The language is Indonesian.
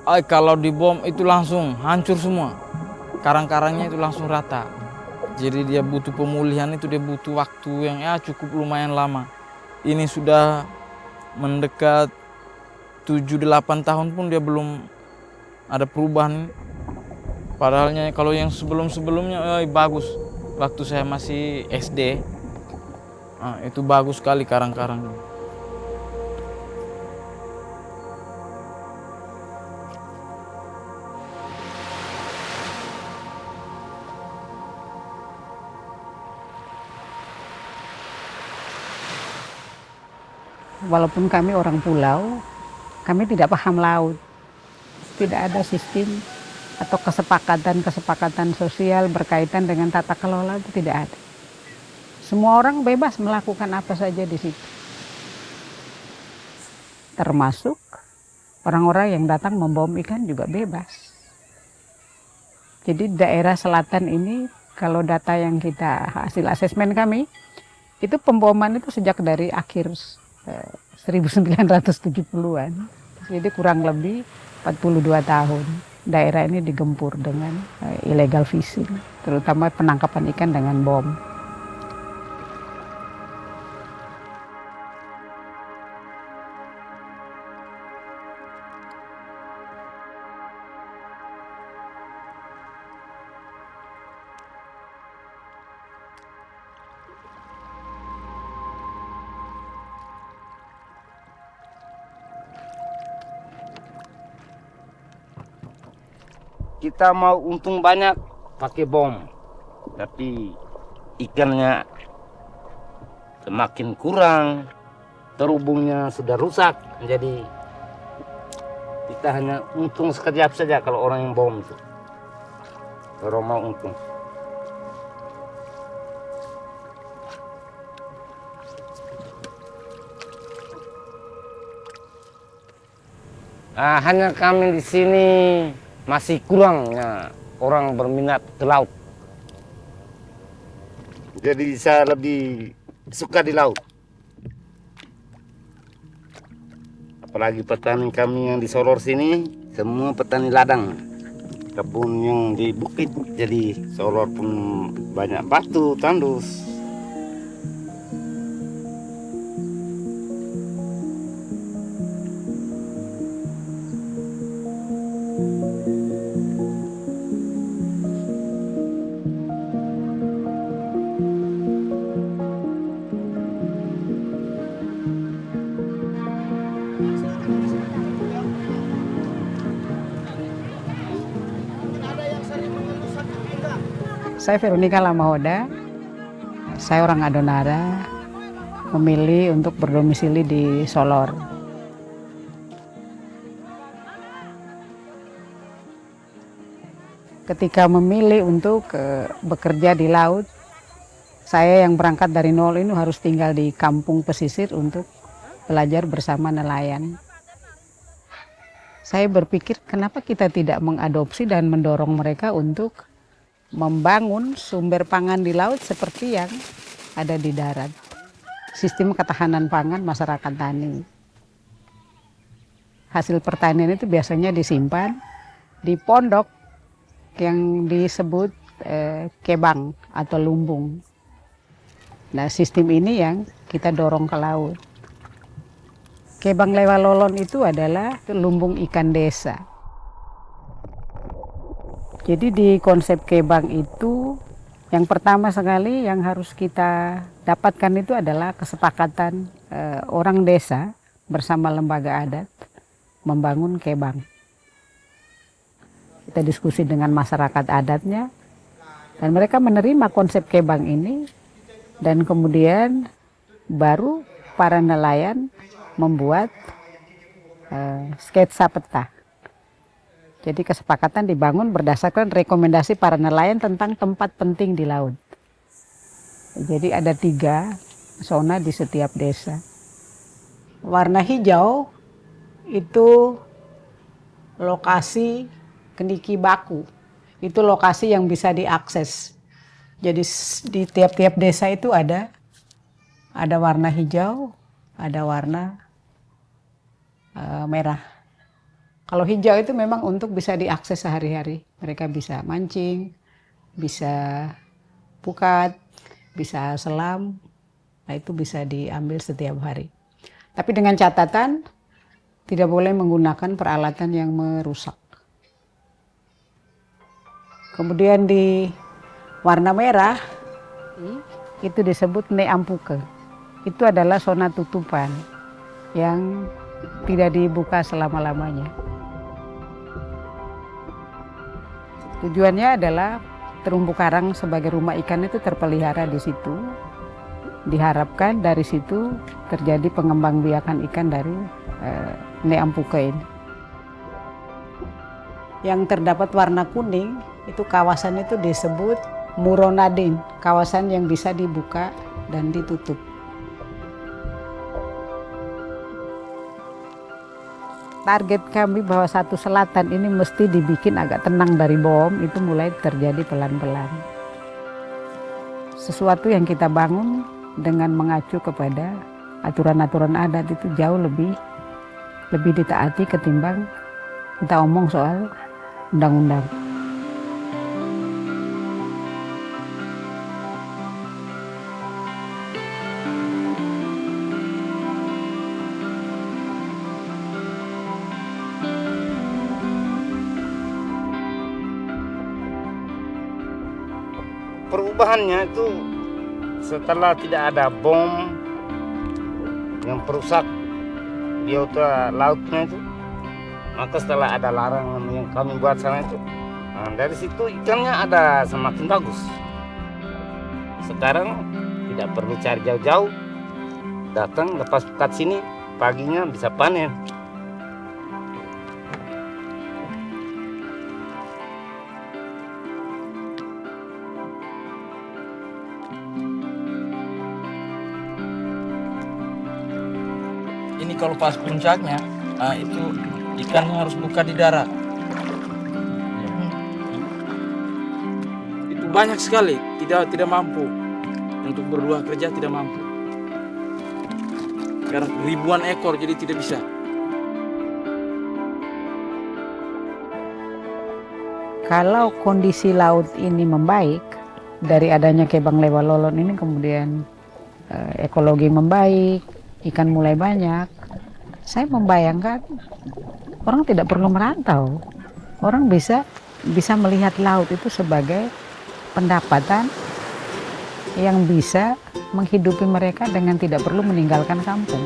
Kalau dibom itu langsung hancur semua. Karang-karangnya itu langsung rata. Jadi dia butuh pemulihan, itu dia butuh waktu yang ya cukup lumayan lama. Ini sudah mendekat 7-8 tahun pun dia belum ada perubahan. Padahalnya kalau yang sebelum-sebelumnya bagus. Waktu saya masih SD, itu bagus sekali karang-karangnya. Walaupun kami orang pulau, kami tidak paham laut. Tidak ada sistem atau kesepakatan sosial berkaitan dengan tata kelola, itu tidak ada. Semua orang bebas melakukan apa saja di situ. Termasuk orang-orang yang datang membom ikan juga bebas. Jadi daerah selatan ini, kalau data yang kita hasil asesmen kami, itu pemboman itu sejak dari akhir 1970-an. Jadi kurang lebih 42 tahun daerah ini digempur dengan illegal fishing, terutama penangkapan ikan dengan bom. Kita mau untung banyak pakai bom, tapi ikannya semakin kurang, terhubungnya sudah rusak, jadi kita hanya untung sekejap saja kalau orang yang bom itu. Kalau mau untung. Hanya kami di sini masih kurangnya orang berminat ke laut. Jadi saya lebih suka di laut. Apalagi petani kami yang di Solor sini, semua petani ladang. Kebun yang di bukit, jadi Solor pun banyak batu, tandus. Saya Veronica Lamahoda, saya orang Adonara, memilih untuk berdomisili di Solor. Ketika memilih untuk bekerja di laut, saya yang berangkat dari nol ini harus tinggal di kampung pesisir untuk belajar bersama nelayan. Saya berpikir kenapa kita tidak mengadopsi dan mendorong mereka untuk membangun sumber pangan di laut seperti yang ada di darat. Sistem ketahanan pangan masyarakat tani. Hasil pertanian itu biasanya disimpan di pondok yang disebut kebang atau lumbung. Nah, sistem ini yang kita dorong ke laut. Kebang Lewalolon itu adalah lumbung ikan desa. Jadi di konsep kebang itu yang pertama sekali yang harus kita dapatkan itu adalah kesepakatan orang desa bersama lembaga adat membangun kebang. Kita diskusi dengan masyarakat adatnya dan mereka menerima konsep kebang ini dan kemudian baru para nelayan membuat sketsa peta. Jadi kesepakatan dibangun berdasarkan rekomendasi para nelayan tentang tempat penting di laut. Jadi ada 3 zona di setiap desa. Warna hijau itu lokasi Kendiki Baku. Itu lokasi yang bisa diakses. Jadi di tiap-tiap desa itu ada warna hijau, ada warna merah. Kalau hijau itu memang untuk bisa diakses sehari-hari. Mereka bisa mancing, bisa pukat, bisa selam. Nah, itu bisa diambil setiap hari. Tapi dengan catatan tidak boleh menggunakan peralatan yang merusak. Kemudian di warna merah itu disebut neampuke. Itu adalah zona tutupan yang tidak dibuka selama-lamanya. Tujuannya adalah terumbu karang sebagai rumah ikan itu terpelihara di situ. Diharapkan dari situ terjadi pengembangbiakan ikan dari neampuke ini. Yang terdapat warna kuning, itu kawasan itu disebut Muronadin, kawasan yang bisa dibuka dan ditutup. Target kami bahwa satu selatan ini mesti dibikin agak tenang dari bom, itu mulai terjadi pelan-pelan. Sesuatu yang kita bangun dengan mengacu kepada aturan-aturan adat itu jauh lebih ditaati ketimbang kita omong soal undang-undang. Perubahannya itu setelah tidak ada bom yang perusak biota lautnya itu, maka setelah ada larangan yang kami buat sana itu, nah dari situ ikannya ada semakin bagus. Sekarang tidak perlu cari jauh-jauh, datang lepas pukat sini, paginya bisa panen. Ini kalau pas puncaknya, itu ikannya harus buka di darat. Itu banyak sekali, tidak mampu. Untuk berdua kerja tidak mampu. Karena ribuan ekor jadi tidak bisa. Kalau kondisi laut ini membaik, dari adanya Kebang Lewak Lolon ini kemudian ekologi membaik, ikan mulai banyak, saya membayangkan orang tidak perlu merantau. Orang bisa melihat laut itu sebagai pendapatan yang bisa menghidupi mereka dengan tidak perlu meninggalkan kampung.